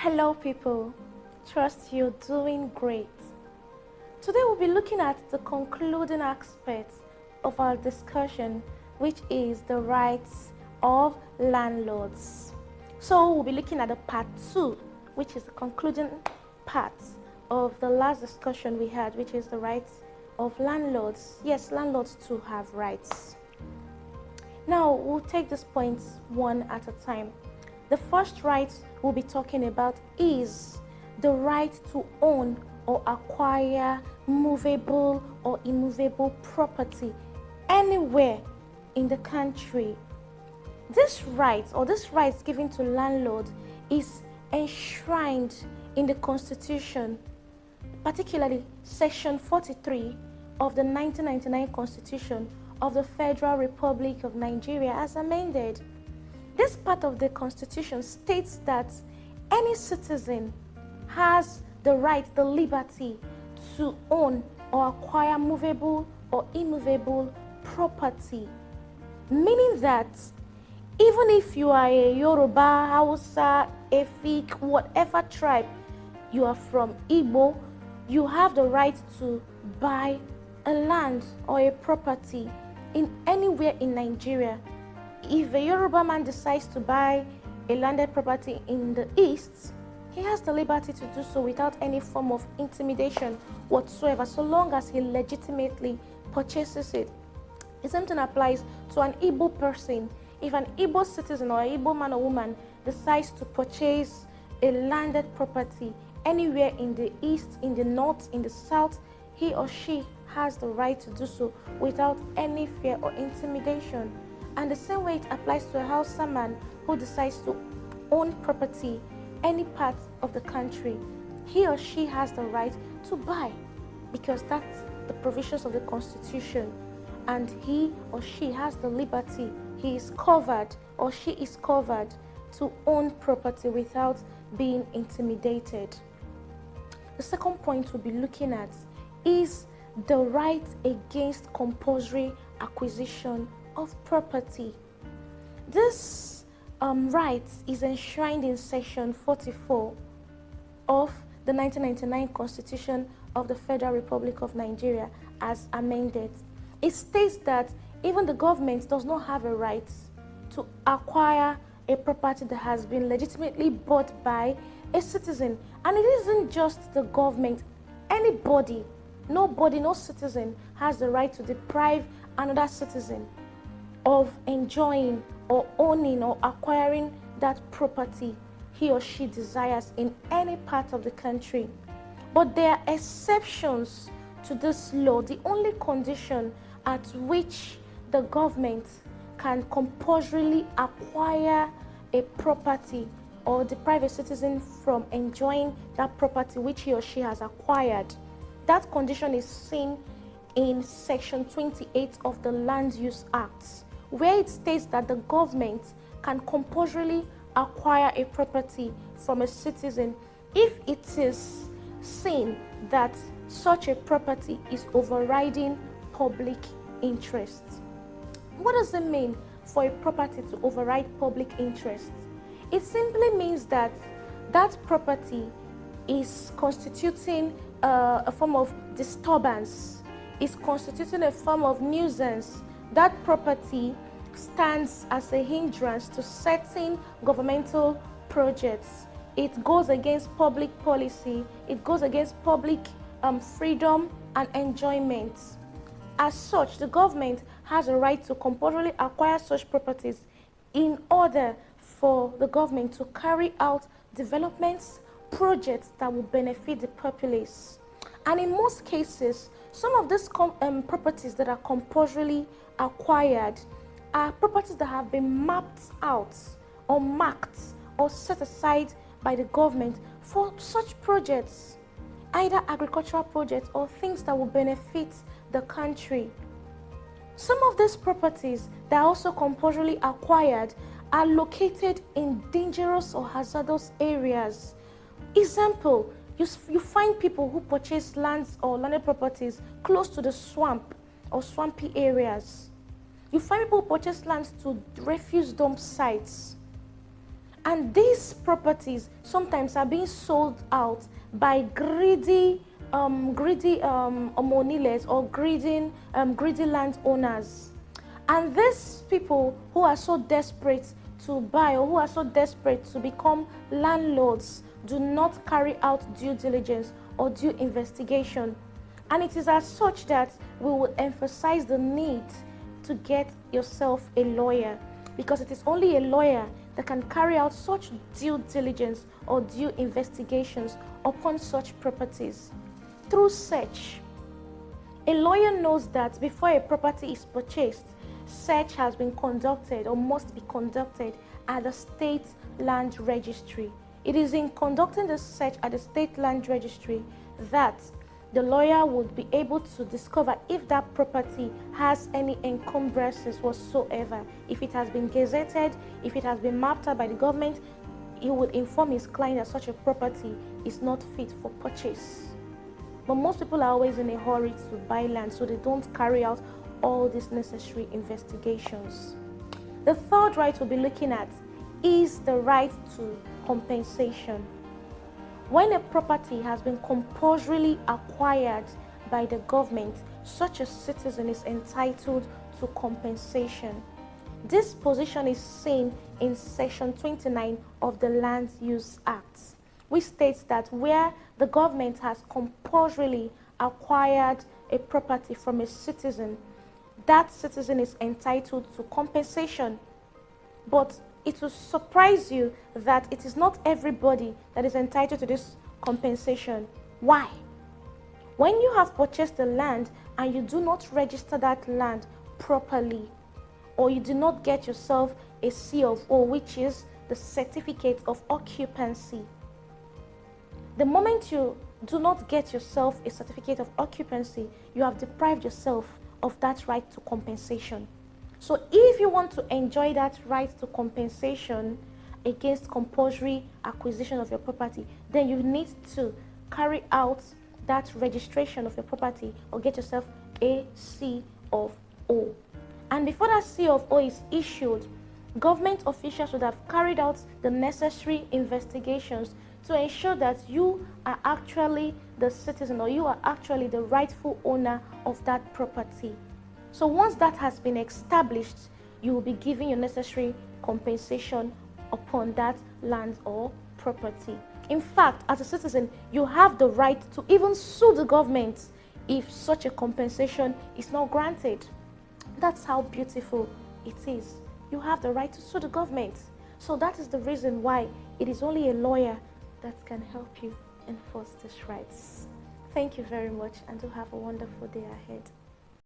Hello people, trust you're doing great. Today we'll be looking at the concluding aspect of our discussion, which is the rights of landlords. So we'll be looking at the part 2, which is the concluding part of the last discussion we had, which is the rights of landlords. Yes, landlords too have rights. Now we'll take these points one at a time. The first right we'll be talking about is the right to own or acquire movable or immovable property anywhere in the country. This right given to landlord is enshrined in the Constitution, particularly Section 43 of the 1999 Constitution of the Federal Republic of Nigeria as amended. This part of the Constitution states that any citizen has the right, the liberty to own or acquire movable or immovable property, meaning that even if you are a Yoruba, Hausa, Efik, whatever tribe you are from, Igbo, you have the right to buy a land or a property in anywhere in Nigeria. If a Yoruba man decides to buy a landed property in the east, he has the liberty to do so without any form of intimidation whatsoever, so long as he legitimately purchases it. The same thing applies to an Igbo person. If an Igbo citizen or an Igbo man or woman decides to purchase a landed property anywhere in the east, in the north, in the south, he or she has the right to do so without any fear or intimidation. And the same way it applies to a Hausa man who decides to own property any part of the country. He or she has the right to buy because that's the provisions of the Constitution. And he or she has the liberty, he is covered or she is covered to own property without being intimidated. The second point we'll be looking at is the right against compulsory acquisition of property. This right is enshrined in Section 44 of the 1999 Constitution of the Federal Republic of Nigeria as amended. It states that even the government does not have a right to acquire a property that has been legitimately bought by a citizen. And it isn't just the government, anybody, nobody, no citizen has the right to deprive another citizen of enjoying or owning or acquiring that property he or she desires in any part of the country. But there are exceptions to this law. The only condition at which the government can compulsorily acquire a property or deprive a citizen from enjoying that property which he or she has acquired, that condition is seen in Section 28 of the Land Use Act, where it states that the government can compulsorily acquire a property from a citizen if it is seen that such a property is overriding public interest. What does it mean for a property to override public interest? It simply means that that property is constituting a form of disturbance, is constituting a form of nuisance. That property stands as a hindrance to certain governmental projects. It goes against public policy. It goes against public freedom and enjoyment. As such, the government has a right to compulsorily acquire such properties in order for the government to carry out developments, projects that will benefit the populace. And in most cases, some of these properties that are compulsorily acquired are properties that have been mapped out or marked or set aside by the government for such projects, either agricultural projects or things that will benefit the country. Some of these properties that are also compulsorily acquired are located in dangerous or hazardous areas. Example, you find people who purchase lands or landed properties close to the swamp or swampy areas. You find people who purchase lands to refuse dump sites. And these properties sometimes are being sold out by greedy omoniles or greedy landowners. And these people who are so desperate to buy or who are so desperate to become landlords do not carry out due diligence or due investigation. And it is as such that we will emphasize the need to get yourself a lawyer, because it is only a lawyer that can carry out such due diligence or due investigations upon such properties. Through search, a lawyer knows that before a property is purchased, search has been conducted or must be conducted at the State Land Registry. It is in conducting the search at the State Land Registry that the lawyer would be able to discover if that property has any encumbrances whatsoever. If it has been gazetted, if it has been mapped out by the government, he would inform his client that such a property is not fit for purchase. But most people are always in a hurry to buy land, so they don't carry out all these necessary investigations. The third right we'll be looking at is the right to compensation. When a property has been compulsorily acquired by the government, such a citizen is entitled to compensation. This position is seen in Section 29 of the Land Use Act, which states that where the government has compulsorily acquired a property from a citizen, that citizen is entitled to compensation. But it will surprise you that it is not everybody that is entitled to this compensation. Why? When you have purchased the land and you do not register that land properly, or you do not get yourself a C of O, which is the certificate of occupancy. The moment you do not get yourself a certificate of occupancy, you have deprived yourself of that right to compensation. So if you want to enjoy that right to compensation against compulsory acquisition of your property, then you need to carry out that registration of your property or get yourself a C of O. And before that C of O is issued, government officials would have carried out the necessary investigations to ensure that you are actually the citizen or you are actually the rightful owner of that property. So once that has been established, you will be given your necessary compensation upon that land or property. In fact, as a citizen, you have the right to even sue the government if such a compensation is not granted. That's how beautiful it is. You have the right to sue the government. So that is the reason why it is only a lawyer that can help you enforce these rights. Thank you very much, and do have a wonderful day ahead.